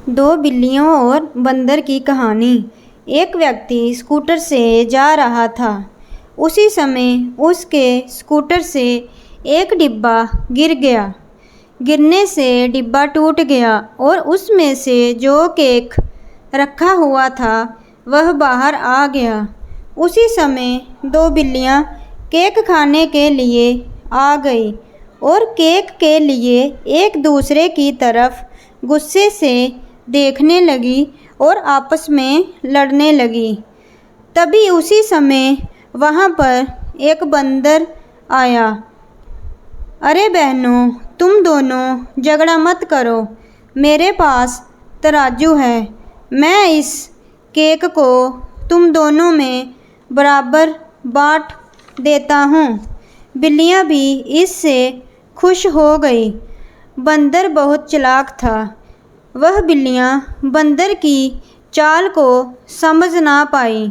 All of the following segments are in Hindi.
दो बिल्लियों और बंदर की कहानी। एक व्यक्ति स्कूटर से जा रहा था। उसी समय उसके स्कूटर से एक डिब्बा गिर गया। गिरने से डिब्बा टूट गया और उसमें से जो केक रखा हुआ था वह बाहर आ गया। उसी समय दो बिल्लियां केक खाने के लिए आ गई और केक के लिए एक दूसरे की तरफ गुस्से से देखने लगी और आपस में लड़ने लगी। तभी उसी समय वहाँ पर एक बंदर आया। अरे बहनों, तुम दोनों झगड़ा मत करो, मेरे पास तराजू है, मैं इस केक को तुम दोनों में बराबर बांट देता हूँ। बिल्लियाँ भी इससे खुश हो गई। बंदर बहुत चालाक था। वह बिल्लियाँ बंदर की चाल को समझ ना पाई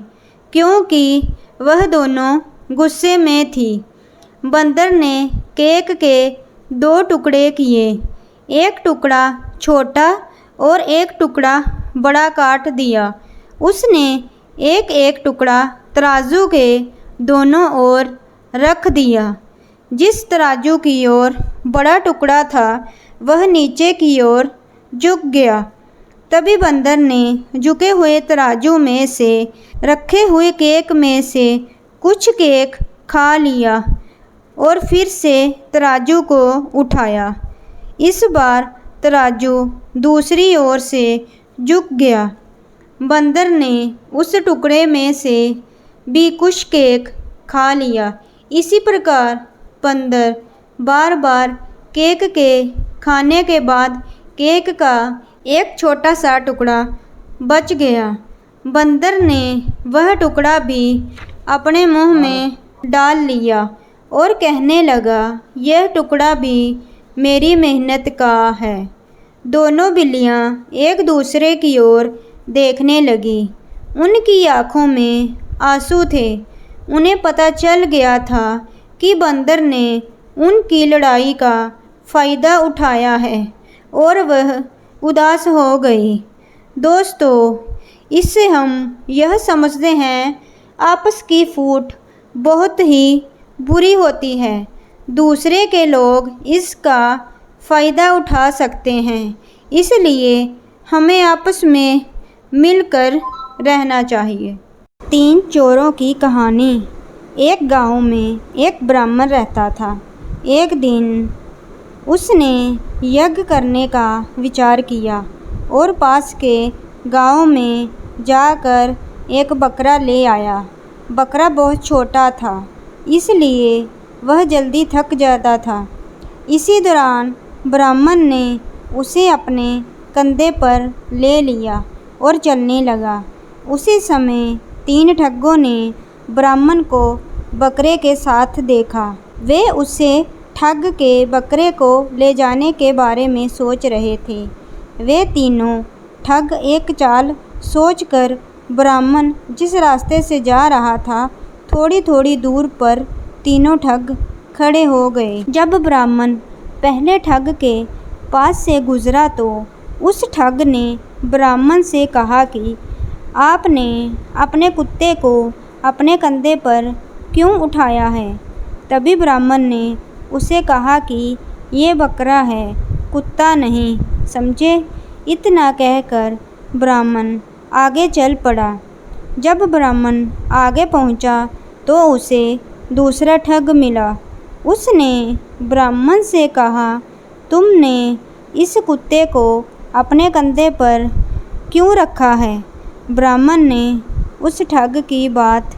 क्योंकि वह दोनों गुस्से में थी। बंदर ने केक के दो टुकड़े किए, एक टुकड़ा छोटा और एक टुकड़ा बड़ा काट दिया। उसने एक एक टुकड़ा तराजू के दोनों ओर रख दिया। जिस तराजू की ओर बड़ा टुकड़ा था वह नीचे की ओर झुक गया। तभी बंदर ने झुके हुए तराजू में से रखे हुए केक में से कुछ केक खा लिया और फिर से तराजू को उठाया। इस बार तराजू दूसरी ओर से झुक गया। बंदर ने उस टुकड़े में से भी कुछ केक खा लिया। इसी प्रकार बंदर बार बार केक के खाने के बाद केक का एक छोटा सा टुकड़ा बच गया। बंदर ने वह टुकड़ा भी अपने मुंह में डाल लिया और कहने लगा, यह टुकड़ा भी मेरी मेहनत का है। दोनों बिल्लियाँ एक दूसरे की ओर देखने लगी। उनकी आँखों में आंसू थे। उन्हें पता चल गया था कि बंदर ने उनकी लड़ाई का फ़ायदा उठाया है और वह उदास हो गई। दोस्तों, इससे हम यह समझते हैं आपस की फूट बहुत ही बुरी होती है। दूसरे के लोग इसका फ़ायदा उठा सकते हैं, इसलिए हमें आपस में मिलकर रहना चाहिए। तीन चोरों की कहानी। एक गांव में एक ब्राह्मण रहता था। एक दिन उसने यज्ञ करने का विचार किया और पास के गांव में जाकर एक बकरा ले आया। बकरा बहुत छोटा था, इसलिए वह जल्दी थक जाता था। इसी दौरान ब्राह्मण ने उसे अपने कंधे पर ले लिया और चलने लगा। उसी समय तीन ठगों ने ब्राह्मण को बकरे के साथ देखा। वे उसे ठग के बकरे को ले जाने के बारे में सोच रहे थे। वे तीनों ठग एक चाल सोचकर ब्राह्मण जिस रास्ते से जा रहा था थोड़ी थोड़ी दूर पर तीनों ठग खड़े हो गए। जब ब्राह्मण पहले ठग के पास से गुजरा तो उस ठग ने ब्राह्मण से कहा कि आपने अपने कुत्ते को अपने कंधे पर क्यों उठाया है? तभी ब्राह्मण ने उसे कहा कि ये बकरा है, कुत्ता नहीं, समझे? इतना कहकर ब्राह्मण आगे चल पड़ा। जब ब्राह्मण आगे पहुंचा तो उसे दूसरा ठग मिला। उसने ब्राह्मण से कहा, तुमने इस कुत्ते को अपने कंधे पर क्यों रखा है? ब्राह्मण ने उस ठग की बात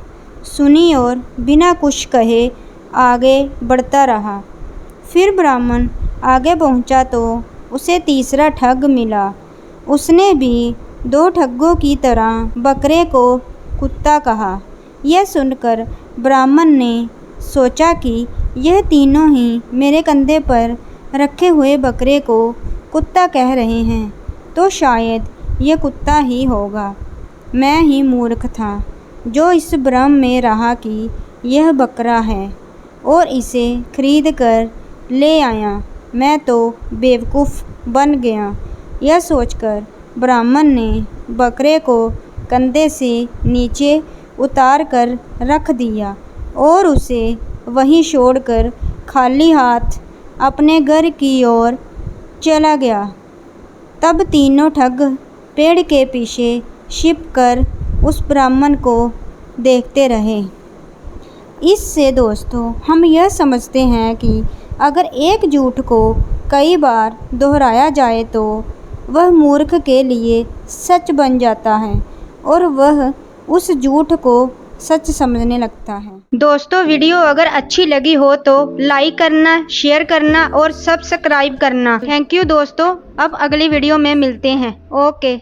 सुनी और बिना कुछ कहे आगे बढ़ता रहा। फिर ब्राह्मण आगे पहुंचा तो उसे तीसरा ठग मिला। उसने भी दो ठगों की तरह बकरे को कुत्ता कहा। यह सुनकर ब्राह्मण ने सोचा कि यह तीनों ही मेरे कंधे पर रखे हुए बकरे को कुत्ता कह रहे हैं, तो शायद यह कुत्ता ही होगा। मैं ही मूर्ख था जो इस भ्रम में रहा कि यह बकरा है और इसे खरीद कर ले आया। मैं तो बेवकूफ़ बन गया। यह सोचकर ब्राह्मण ने बकरे को कंधे से नीचे उतार कर रख दिया और उसे वहीं छोड़कर खाली हाथ अपने घर की ओर चला गया। तब तीनों ठग पेड़ के पीछे छिपकर उस ब्राह्मण को देखते रहे। इससे दोस्तों हम यह समझते हैं कि अगर एक झूठ को कई बार दोहराया जाए तो वह मूर्ख के लिए सच बन जाता है और वह उस झूठ को सच समझने लगता है। दोस्तों वीडियो अगर अच्छी लगी हो तो लाइक करना, शेयर करना और सब्सक्राइब करना। थैंक यू दोस्तों। अब अगली वीडियो में मिलते हैं। ओके।